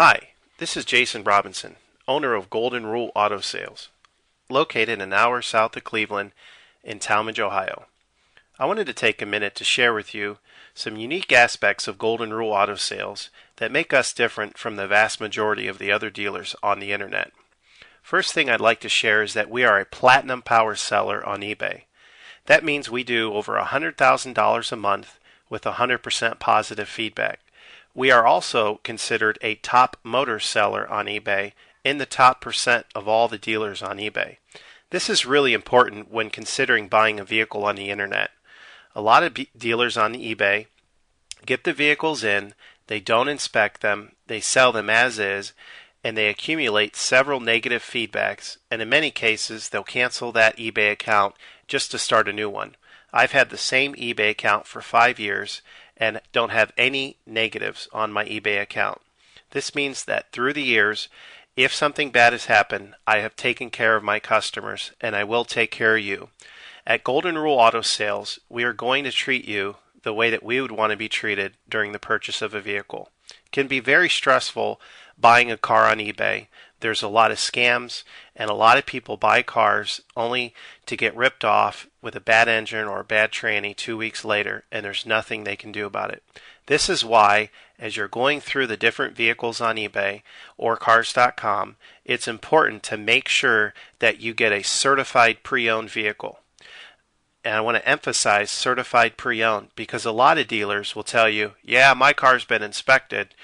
Hi, this is Jason Robinson, owner of Golden Rule Auto Sales, located an hour south of Cleveland in Tallmadge, Ohio. I wanted to take a minute to share with you some unique aspects of Golden Rule Auto Sales that make us different from the vast majority of the other dealers on the internet. First thing I'd like to share is that we are a platinum power seller on eBay. That means we do over $100,000 a month with 100% positive feedback. We are also considered a top motor seller on eBay in the top percent of all the dealers on eBay. This is really important when considering buying a vehicle on the internet. A lot of dealers on eBay get the vehicles in, they don't inspect them, they sell them as is, and they accumulate several negative feedbacks, and in many cases they'll cancel that eBay account just to start a new one. I've had the same eBay account for 5 years and don't have any negatives on my eBay account. This means that through the years, if something bad has happened, I have taken care of my customers and I will take care of you. At Golden Rule Auto Sales, we are going to treat you the way that we would want to be treated during the purchase of a vehicle. It can be very stressful buying a car on eBay. There's a lot of scams, and a lot of people buy cars only to get ripped off with a bad engine or a bad tranny 2 weeks later, and there's nothing they can do about it. This is why, as you're going through the different vehicles on eBay or cars.com, it's important to make sure that you get a certified pre-owned vehicle. And I want to emphasize certified pre-owned because a lot of dealers will tell you, yeah, my car's been inspected.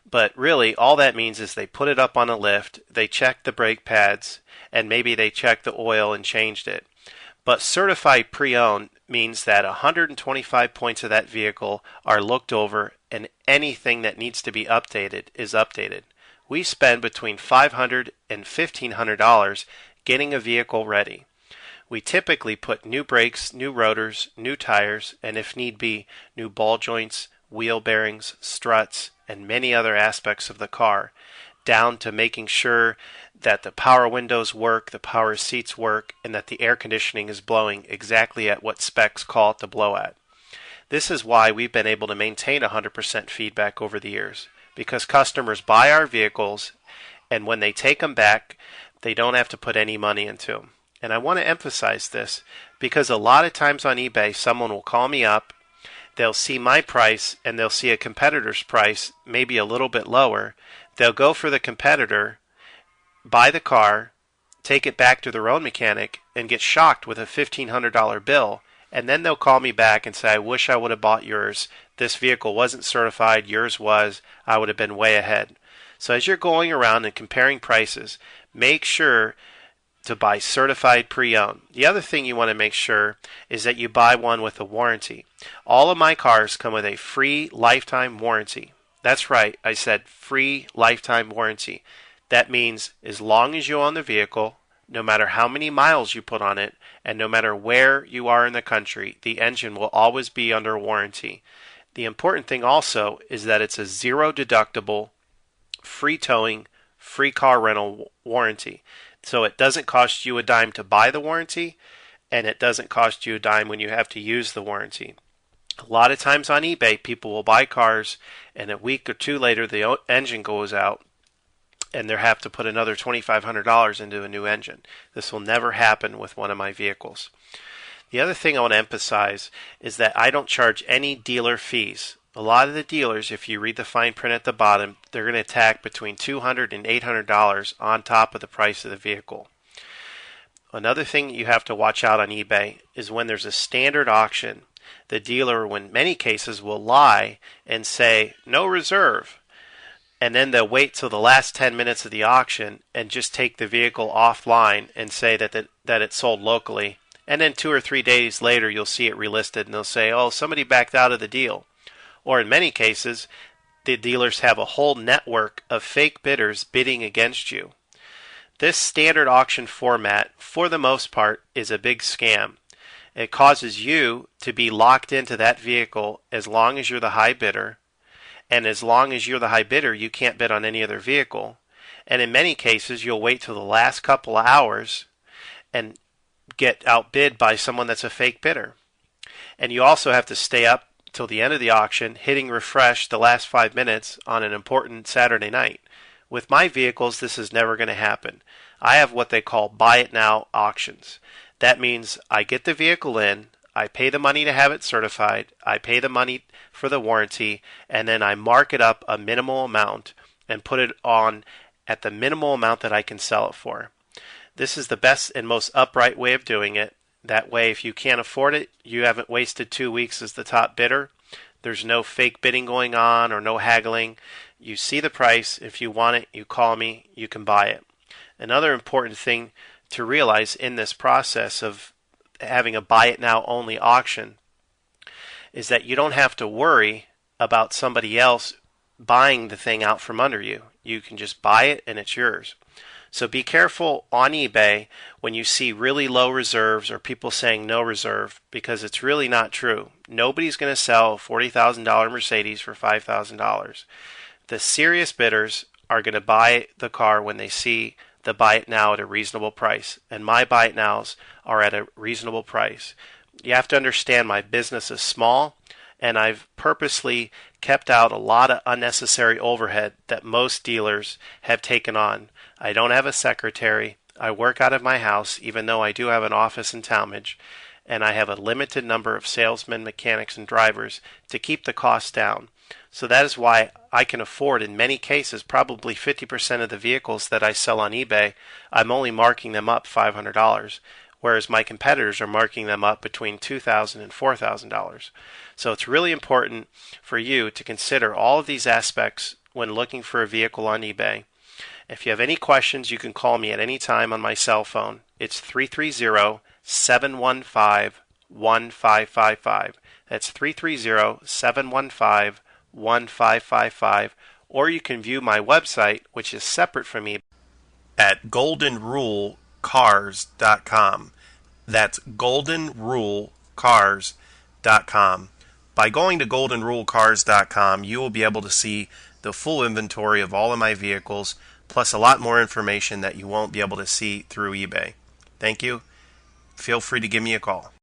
But really, all that means is they put it up on a lift, they check the brake pads, and maybe they checked the oil and changed it. But certified pre-owned means that 125 points of that vehicle are looked over and anything that needs to be updated is updated. We spend between $500 and $1,500 getting a vehicle ready. We typically put new brakes, new rotors, new tires, and if need be, new ball joints, wheel bearings, struts, and many other aspects of the car, down to making sure that the power windows work, the power seats work, and that the air conditioning is blowing exactly at what specs call it to blow at. This is why we've been able to maintain 100% feedback over the years, because customers buy our vehicles, and when they take them back, they don't have to put any money into them. And I want to emphasize this, because a lot of times on eBay, someone will call me up, they'll see my price and they'll see a competitor's price, maybe a little bit lower. They'll go for the competitor, buy the car, take it back to their own mechanic, and get shocked with a $1,500 bill. And then they'll call me back and say, I wish I would have bought yours. This vehicle wasn't certified. Yours was. I would have been way ahead. So as you're going around and comparing prices, make sure to buy certified pre-owned. The other thing you want to make sure is that you buy one with a warranty. All of my cars come with a free lifetime warranty. That's right, I said free lifetime warranty. That means as long as you own the vehicle, no matter how many miles you put on it, and no matter where you are in the country, the engine will always be under warranty. The important thing also is that it's a zero deductible, free towing, free car rental warranty. So it doesn't cost you a dime to buy the warranty, and it doesn't cost you a dime when you have to use the warranty. A lot of times on eBay, people will buy cars, and a week or two later, the engine goes out, and they have to put another $2,500 into a new engine. This will never happen with one of my vehicles. The other thing I want to emphasize is that I don't charge any dealer fees. A lot of the dealers, if you read the fine print at the bottom, they're going to tack between $200 and $800 on top of the price of the vehicle. Another thing you have to watch out on eBay is when there's a standard auction, the dealer, in many cases, will lie and say, no reserve. And then they'll wait till the last 10 minutes of the auction and just take the vehicle offline and say that it's sold locally. And then 2 or 3 days later, you'll see it relisted and they'll say, oh, somebody backed out of the deal. Or in many cases, the dealers have a whole network of fake bidders bidding against you. This standard auction format, for the most part, is a big scam. It causes you to be locked into that vehicle as long as you're the high bidder. And as long as you're the high bidder, you can't bid on any other vehicle. And in many cases, you'll wait till the last couple of hours and get outbid by someone that's a fake bidder. And you also have to stay up till the end of the auction, hitting refresh the last 5 minutes on an important Saturday night. With my vehicles, this is never going to happen. I have what they call buy it now auctions. That means I get the vehicle in, I pay the money to have it certified, I pay the money for the warranty, and then I mark it up a minimal amount and put it on at the minimal amount that I can sell it for. This is the best and most upright way of doing it. That way, if you can't afford it, you haven't wasted 2 weeks as the top bidder. There's no fake bidding going on or no haggling. You see the price. If you want it, you call me. You can buy it. Another important thing to realize in this process of having a buy it now only auction is that you don't have to worry about somebody else buying the thing out from under you. You can just buy it and it's yours. So be careful on eBay when you see really low reserves or people saying no reserve, because it's really not true. Nobody's going to sell a $40,000 Mercedes for $5,000. The serious bidders are going to buy the car when they see the buy it now at a reasonable price. And my buy it nows are at a reasonable price. You have to understand my business is small, and I've purposely kept out a lot of unnecessary overhead that most dealers have taken on. I don't have a secretary. I work out of my house, even though I do have an office in Tallmadge, and I have a limited number of salesmen, mechanics, and drivers to keep the costs down. So that is why I can afford, in many cases, probably 50% of the vehicles that I sell on eBay, I'm only marking them up $500, whereas my competitors are marking them up between $2,000 and $4,000. So it's really important for you to consider all of these aspects when looking for a vehicle on eBay. If you have any questions, you can call me at any time on my cell phone. It's 330-715-1555. That's 330-715-1555. Or you can view my website, which is separate from eBay, at goldenrulecars.com. That's goldenrulecars.com. By going to goldenrulecars.com, you will be able to see the full inventory of all of my vehicles, plus a lot more information that you won't be able to see through eBay. Thank you. Feel free to give me a call.